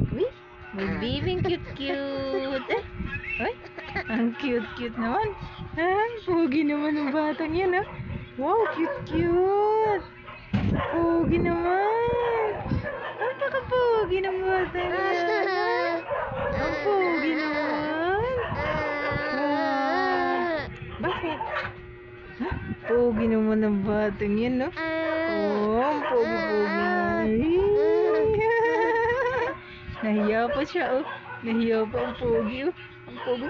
Uy, may bibing cute-cute. Uy, ang cute-cute naman. Pogi naman ng batang yan, Wow, cute-cute. Pogi naman. Napaka-pogi ng batang yan, Ang pogi naman. Wow. Bakit? Pogi naman ng batang yan, ang pogi-pogi. Nahiya pa siya, Nahiya pa ang pogi, Ang pogi.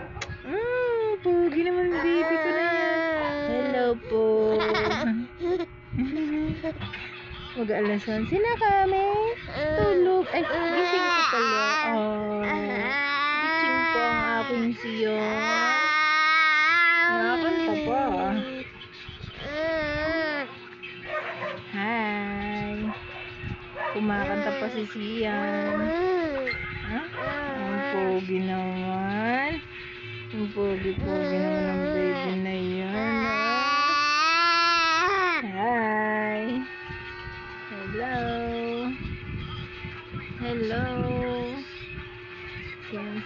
Pogi naman ang baby ko na yan. Hello po. Mag-alas 11 na kami. Tulog. Ay, gising ko pala. Gising po ang aking siya. Nakakanta pa. Hi. Kumakanta pa si Sian. Ang pogi naman. Ang pogi-pogi naman ang baby na yan. Hi. Hello. Hello.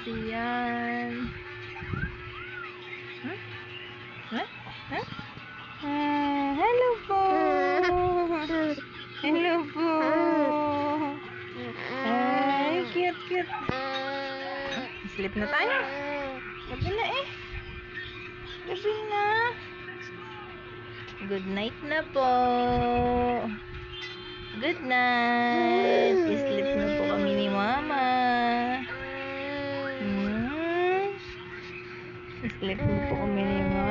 Sian. Hello po. Hello po. Ay, cute. Sleep na tayo. Gabi na Gabi na. Good night na po. Good night. Sleep na po kami ni Mama. Sleep na po kami ni Mama.